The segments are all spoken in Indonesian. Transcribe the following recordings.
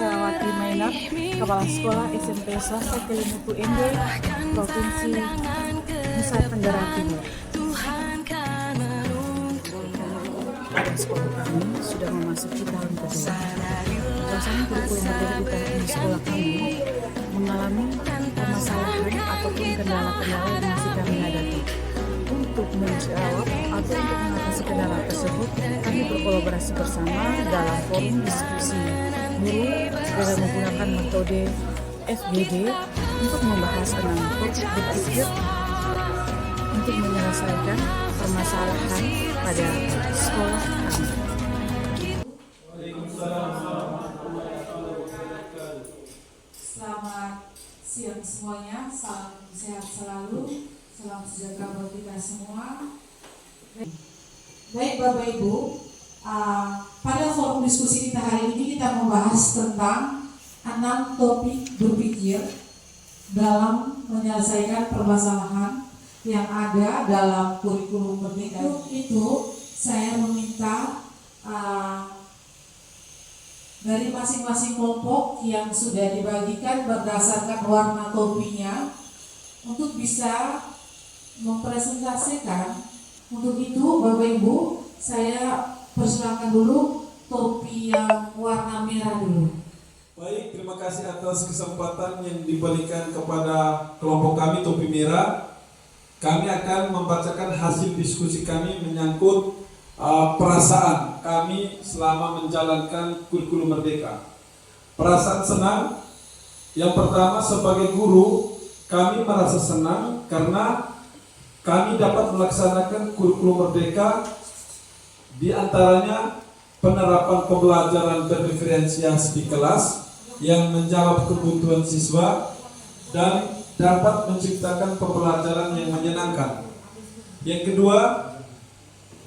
Indrawati Mainak, Kepala Sekolah SMP Swasta Kelimutu ND, Provinsi Nusa Tenggara Timur. Pada sekolah kami sudah memasuki tahun kedua. Pelaksanaan kurikulum merdeka di tahun sekolah kami mengalami permasalahan ataupun kendala-kendala yang masih kami hadapi. Untuk menjawab atau untuk mengatasi kendala tersebut, kami berkolaborasi bersama dalam forum diskusi guru dengan menggunakan metode FGD untuk membahas tentang topik berpikir untuk menyelesaikan permasalahan pada sekolah kami. Selamat siang semuanya, salam sehat selalu, salam sejahtera buat kita semua. Baik Bapak Ibu, pada forum diskusi kita hari ini kita membahas tentang 6 topik berpikir dalam menyelesaikan permasalahan yang ada dalam kurikulum merdeka. Itu saya meminta dari masing-masing kelompok yang sudah dibagikan berdasarkan warna topinya untuk bisa mempresentasikan. Untuk itu Bapak Ibu, saya persilakan dulu topi yang warna merah dulu. Baik, terima kasih atas kesempatan yang diberikan kepada kelompok kami topi merah. Kami akan membacakan hasil diskusi kami menyangkut perasaan kami selama menjalankan kurikulum merdeka. Perasaan senang. Yang pertama, sebagai guru kami merasa senang karena kami dapat melaksanakan kurikulum merdeka, di antaranya penerapan pembelajaran berdiferensiasi di kelas yang menjawab kebutuhan siswa dan dapat menciptakan pembelajaran yang menyenangkan. Yang kedua,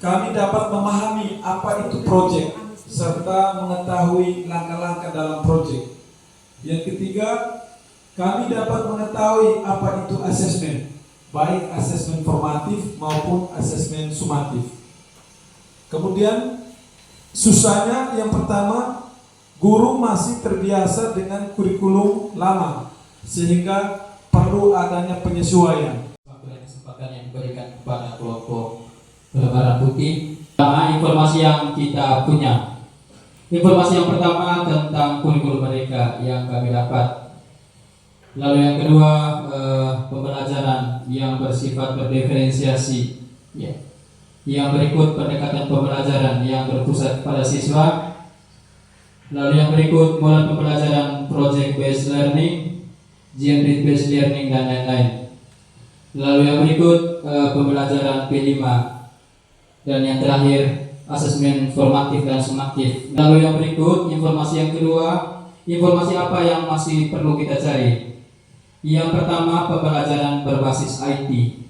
kami dapat memahami apa itu proyek serta mengetahui langkah-langkah dalam proyek. Yang ketiga, kami dapat mengetahui apa itu asesmen, baik asesmen formatif maupun asesmen sumatif. Kemudian susahnya yang pertama, guru masih terbiasa dengan kurikulum lama sehingga perlu adanya penyesuaian. Kesempatan yang diberikan kepada kelompok berlembaran putih. Pertama, informasi yang kita punya. Informasi yang pertama tentang kurikulum mereka yang kami dapat. Lalu yang kedua, pembelajaran yang bersifat berdiferensiasi. Ya. Yang berikut, pendekatan pembelajaran yang berpusat pada siswa. Lalu yang berikut, mulai pembelajaran project based learning, geometry based learning, dan lain-lain. Lalu yang berikut, pembelajaran P5. Dan yang terakhir, asesmen formatif dan sumatif. Lalu yang berikut, informasi yang kedua, informasi apa yang masih perlu kita cari. Yang pertama, pembelajaran berbasis IT.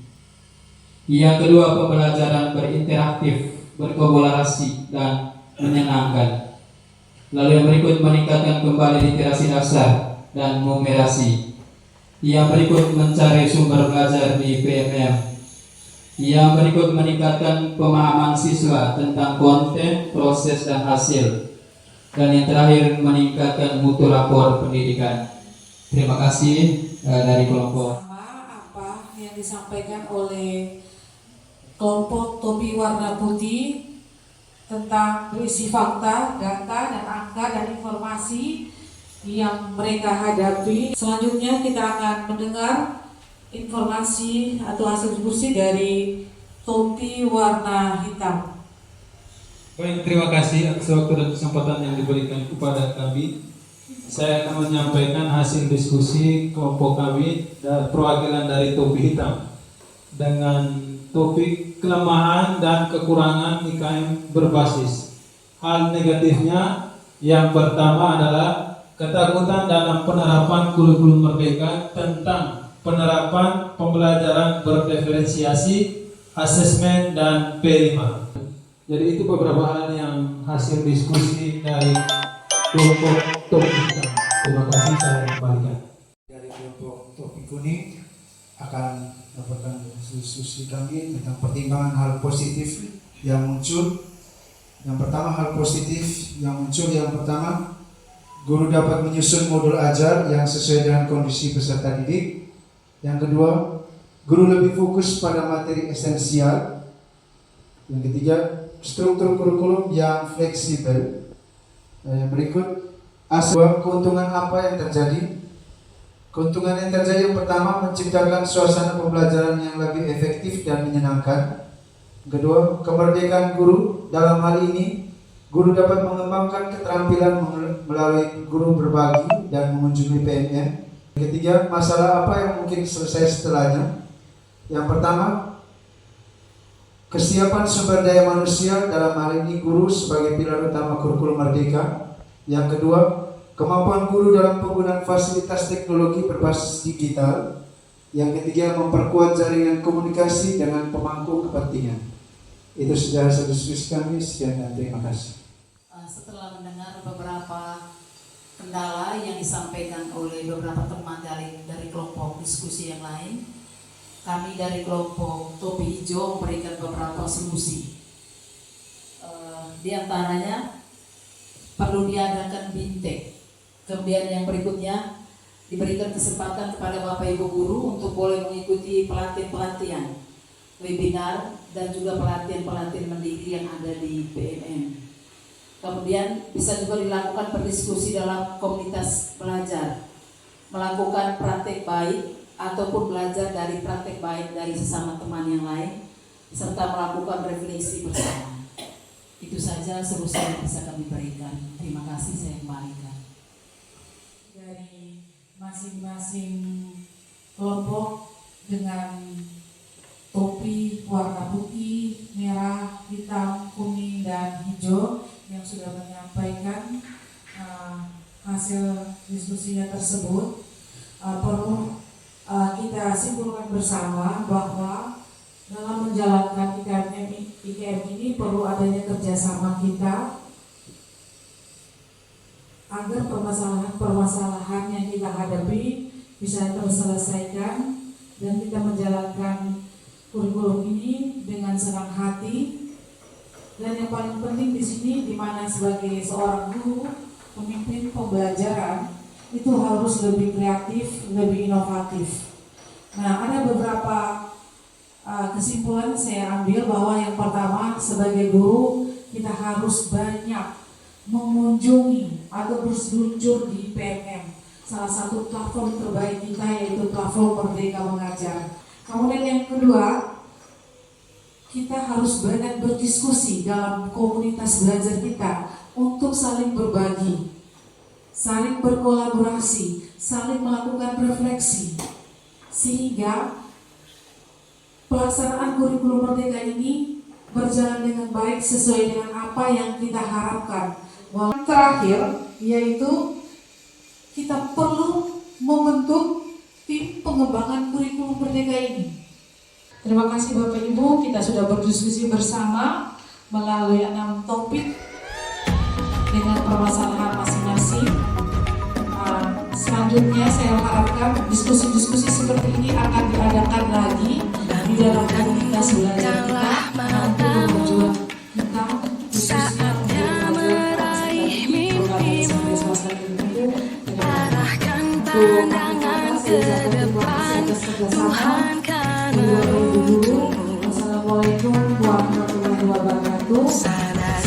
Yang kedua, pembelajaran berinteraktif, berkolaborasi, dan menyenangkan. Lalu yang berikut, meningkatkan kembali literasi dasar dan numerasi. Yang berikut, mencari sumber belajar di PMM. Yang berikut, meningkatkan pemahaman siswa tentang konten, proses, dan hasil. Dan yang terakhir, meningkatkan mutu rapor pendidikan. Terima kasih dari kelompok. Apa yang disampaikan oleh kelompok topi warna putih tentang berisi fakta, data, dan angka dan informasi yang mereka hadapi. Selanjutnya kita akan mendengar informasi atau hasil diskusi dari topi warna hitam. Baik, terima kasih atas waktu dan kesempatan yang diberikan kepada kami. Saya akan menyampaikan hasil diskusi kelompok kami dan perwakilan dari topi hitam dengan topik kelemahan dan kekurangan IKM berbasis. Hal negatifnya yang pertama adalah ketakutan dalam penerapan kurikulum merdeka tentang penerapan pembelajaran berdiferensiasi, asesmen, dan P5. Jadi itu beberapa hal yang hasil diskusi dari kelompok topi hitam. Terima kasih, saya kembalikan. Dari kelompok topi kuning akan mendapatkan diskusi kami tentang pertimbangan hal positif yang muncul. Yang pertama, hal positif yang muncul yang pertama, guru dapat menyusun modul ajar yang sesuai dengan kondisi peserta didik. Yang kedua, guru lebih fokus pada materi esensial. Yang ketiga, struktur kurikulum yang fleksibel. Yang berikut, keuntungan apa yang terjadi? Keuntungan yang terjadi yang pertama, menciptakan suasana pembelajaran yang lebih efektif dan menyenangkan. Kedua, kemerdekaan guru. Dalam hal ini, guru dapat mengembangkan keterampilan melalui guru berbagi dan mengunjungi PMM. Ketiga, masalah apa yang mungkin selesai setelahnya? Yang pertama, kesiapan sumber daya manusia, dalam hal ini guru sebagai pilar utama kurikulum merdeka. Yang kedua, kemampuan guru dalam penggunaan fasilitas teknologi berbasis digital. Yang ketiga, memperkuat jaringan komunikasi dengan pemangku kepentingan. Itu sudah saya diskusi kami. Sekian dan terima kasih. Setelah mendengar beberapa kendala yang disampaikan oleh beberapa teman dari kelompok diskusi yang lain, kami dari kelompok Topi Hijau memberikan beberapa solusi. Di antaranya perlu diadakan bintek. Kemudian yang berikutnya, diberikan kesempatan kepada Bapak Ibu guru untuk boleh mengikuti pelatihan-pelatihan, webinar, dan juga pelatihan-pelatihan mandiri yang ada di PMM. Kemudian bisa juga dilakukan berdiskusi dalam komunitas belajar, melakukan praktek baik ataupun belajar dari praktek baik dari sesama teman yang lain, serta melakukan refleksi bersama. Itu saja solusi yang bisa kami berikan. Terima kasih, saya kembalikan. Dari masing-masing kelompok dengan topi warna putih, merah, hitam, kuning, dan hijau yang sudah menyampaikan hasil diskusinya tersebut, perlu kita simpulkan bersama bahwa dalam menjalankan IKM ini perlu adanya kerjasama kita agar permasalahan yang kita hadapi bisa terselesaikan dan kita menjalankan kurikulum ini dengan senang hati. Dan yang paling penting di sini, di mana sebagai seorang guru, pemimpin pembelajaran itu harus lebih kreatif, lebih inovatif. Nah, ada beberapa kesimpulan saya ambil bahwa yang pertama, sebagai guru kita harus banyak mengunjungi atau berseluncur di PMM, salah satu platform terbaik kita yaitu platform Merdeka Mengajar. Kemudian yang kedua, kita harus banyak berdiskusi dalam komunitas belajar kita untuk saling berbagi, saling berkolaborasi, saling melakukan refleksi, sehingga pelaksanaan kurikulum merdeka ini berjalan dengan baik sesuai dengan apa yang kita harapkan. Yang terakhir, yaitu kita perlu membentuk tim pengembangan kurikulum merdeka ini. Terima kasih Bapak Ibu, kita sudah berdiskusi bersama melalui 6 topik dengan permasalahan masing-masing. Selanjutnya saya harapkan diskusi-diskusi seperti ini akan diadakan lagi di dalam komunitas belajar kita untuk berjuang kita, khususnya untuk Wassalamualaikum warahmatullahi wabarakatuh. Selamat